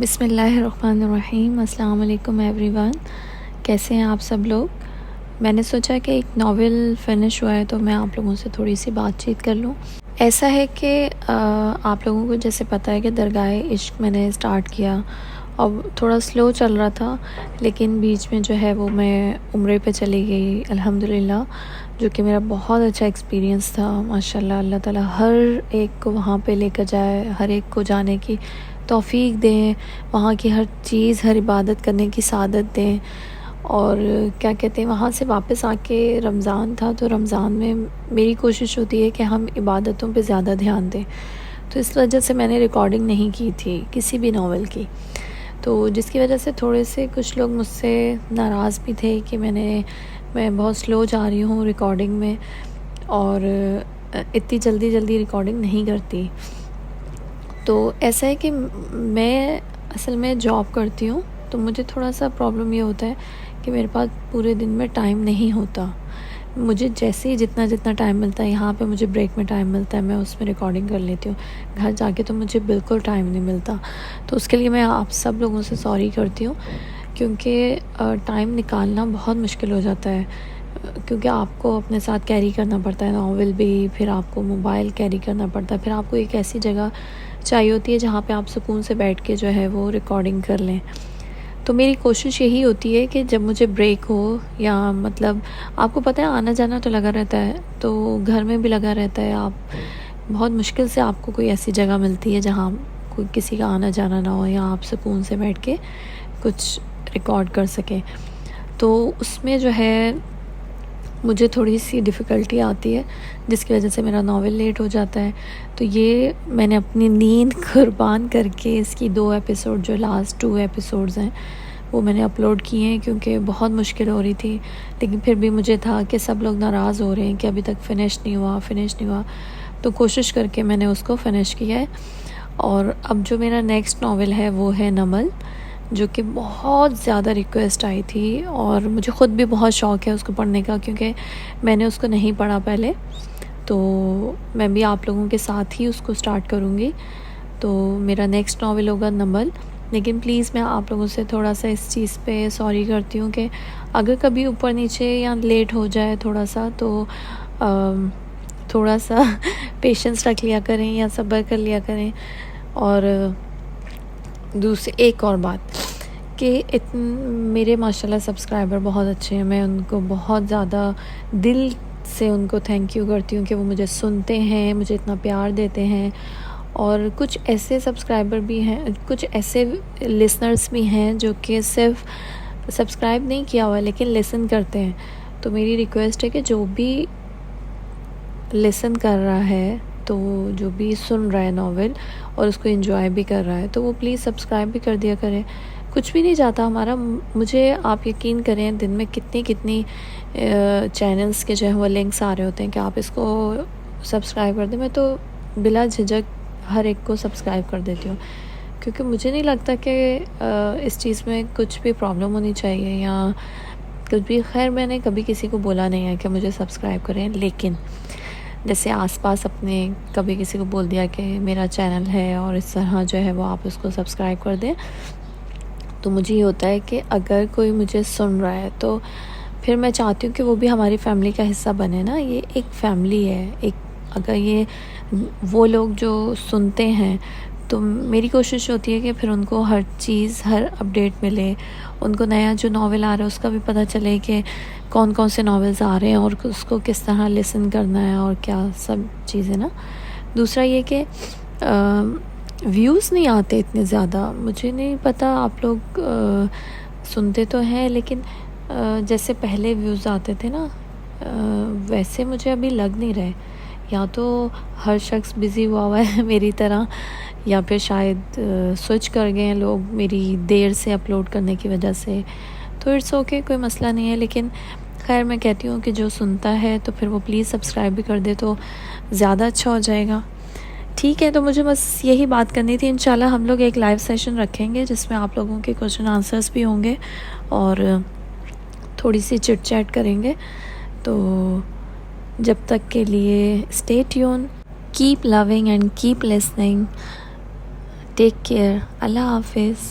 बिस्मिल्लाहिर्रहमानिर्रहीम। अस्सलाम वालेकुम एवरीवन। कैसे हैं आप सब लोग। मैंने सोचा कि एक नावल फ़िनिश हुआ है तो मैं आप लोगों से थोड़ी सी बातचीत कर लूँ। ऐसा है कि आप लोगों को जैसे पता है कि दरगाह इश्क मैंने स्टार्ट किया और थोड़ा स्लो चल रहा था, लेकिन बीच में जो है वो मैं उम्रे पे चली गई अल्हम्दुलिल्लाह, जो कि मेरा बहुत अच्छा एक्सपीरियंस था। माशाल्लाह अल्लाह ताला हर एक को वहाँ पे लेकर जाए, हर एक को जाने की तौफ़ीक दें, वहाँ की हर चीज़, हर इबादत करने की सादत दें। और क्या कहते हैं, वहाँ से वापस आके रमज़ान था, तो रमज़ान में मेरी कोशिश होती है कि हम इबादतों पे ज़्यादा ध्यान दें, तो इस वजह से मैंने रिकॉर्डिंग नहीं की थी किसी भी नावल की। तो जिसकी वजह से थोड़े से कुछ लोग मुझसे नाराज़ भी थे कि मैं बहुत स्लो जा रही हूँ रिकॉर्डिंग में और इतनी जल्दी रिकॉर्डिंग नहीं करती। तो ऐसा है कि मैं असल में जॉब करती हूँ, तो मुझे थोड़ा सा प्रॉब्लम ये होता है कि मेरे पास पूरे दिन में टाइम नहीं होता। मुझे जैसे ही जितना टाइम मिलता है, यहाँ पे मुझे ब्रेक में टाइम मिलता है, मैं उसमें रिकॉर्डिंग कर लेती हूँ। घर जाके तो मुझे बिल्कुल टाइम नहीं मिलता। तो उसके लिए मैं आप सब लोगों से सॉरी करती हूँ, क्योंकि टाइम निकालना बहुत मुश्किल हो जाता है। क्योंकि आपको अपने साथ कैरी करना पड़ता है नावल भी, फिर आपको मोबाइल कैरी करना पड़ता है, फिर आपको एक ऐसी जगह चाहिए होती है जहाँ पे आप सुकून से बैठ के जो है वो रिकॉर्डिंग कर लें। तो मेरी कोशिश यही होती है कि जब मुझे ब्रेक हो, या मतलब आपको पता है आना जाना तो लगा रहता है, तो घर में भी लगा रहता है। आप बहुत मुश्किल से आपको कोई ऐसी जगह मिलती है जहाँ कोई किसी का आना जाना ना हो, या आप सुकून से बैठ के कुछ रिकॉर्ड कर सकें। तो उसमें जो है मुझे थोड़ी सी डिफ़िकल्टी आती है, जिसकी वजह से मेरा नावल लेट हो जाता है। तो ये मैंने अपनी नींद कुर्बान करके इसकी 2 एपिसोड, जो लास्ट 2 एपिसोड्स हैं, वो मैंने अपलोड किए हैं, क्योंकि बहुत मुश्किल हो रही थी। लेकिन फिर भी मुझे था कि सब लोग नाराज़ हो रहे हैं कि अभी तक फ़िनिश नहीं हुआ, तो कोशिश करके मैंने उसको फ़िनिश किया है। और अब जो मेरा नेक्स्ट नावल है वो है नमल, जो कि बहुत ज़्यादा रिक्वेस्ट आई थी और मुझे ख़ुद भी बहुत शौक़ है उसको पढ़ने का, क्योंकि मैंने उसको नहीं पढ़ा पहले। तो मैं भी आप लोगों के साथ ही उसको स्टार्ट करूँगी। तो मेरा नेक्स्ट नावल होगा नमल। लेकिन प्लीज़ मैं आप लोगों से थोड़ा सा इस चीज़ पे सॉरी करती हूँ कि अगर कभी ऊपर नीचे या लेट हो जाए थोड़ा सा, तो थोड़ा सा पेशेंस रख लिया करें या सब्र कर लिया करें। और दूसरी एक और बात कि मेरे माशाल्लाह सब्सक्राइबर बहुत अच्छे हैं। मैं उनको बहुत ज़्यादा दिल से उनको थैंक यू करती हूँ कि वो मुझे सुनते हैं, मुझे इतना प्यार देते हैं। और कुछ ऐसे सब्सक्राइबर भी हैं, कुछ ऐसे लिसनर्स भी हैं जो कि सिर्फ सब्सक्राइब नहीं किया हुआ लेकिन लिसन करते हैं। तो मेरी रिक्वेस्ट है कि जो भी लिसन कर रहा है, तो जो भी सुन रहा है नावल और उसको एंजॉय भी कर रहा है, तो वो प्लीज़ सब्सक्राइब भी कर दिया करें। कुछ भी नहीं जाता हमारा। मुझे आप यकीन करें, दिन में कितनी चैनल्स के जो है वो लिंक्स आ रहे होते हैं कि आप इसको सब्सक्राइब कर दें। मैं तो बिला झिझक हर एक को सब्सक्राइब कर देती हूँ, क्योंकि मुझे नहीं लगता कि इस चीज़ में कुछ भी प्रॉब्लम होनी चाहिए या कुछ भी। खैर, मैंने कभी किसी को बोला नहीं है कि मुझे सब्सक्राइब करें, लेकिन जैसे आसपास अपने कभी किसी को बोल दिया कि मेरा चैनल है और इस तरह जो है वो आप उसको सब्सक्राइब कर दें। तो मुझे ये होता है कि अगर कोई मुझे सुन रहा है तो फिर मैं चाहती हूँ कि वो भी हमारी फैमिली का हिस्सा बने ना। ये एक फैमिली है। अगर ये वो लोग जो सुनते हैं, तो मेरी कोशिश होती है कि फिर उनको हर चीज़, हर अपडेट मिले। उनको नया जो नावल आ रहा है उसका भी पता चले कि कौन कौन से नावल्स आ रहे हैं और उसको किस तरह लिसन करना है और क्या सब चीज़ें ना। दूसरा ये कि व्यूज़ नहीं आते इतने ज़्यादा। मुझे नहीं पता, आप लोग सुनते तो हैं, लेकिन जैसे पहले व्यूज़ आते थे ना, वैसे मुझे अभी लग नहीं रहे। या तो हर शख्स बिज़ी हुआ है मेरी तरह, या फिर शायद स्विच कर गए हैं लोग मेरी देर से अपलोड करने की वजह से। तो इट्स ओके, कोई मसला नहीं है। लेकिन खैर, मैं कहती हूँ कि जो सुनता है तो फिर वो प्लीज़ सब्सक्राइब भी कर दे तो ज़्यादा अच्छा हो जाएगा। ठीक है, तो मुझे बस यही बात करनी थी। इंशाल्लाह हम लोग एक लाइव सेशन रखेंगे जिसमें आप लोगों के क्वेश्चन आंसर्स भी होंगे और थोड़ी सी चिट चैट करेंगे। तो जब तक के लिए stay tune, keep loving and keep listening. Take care, अल्लाह हाफिज़।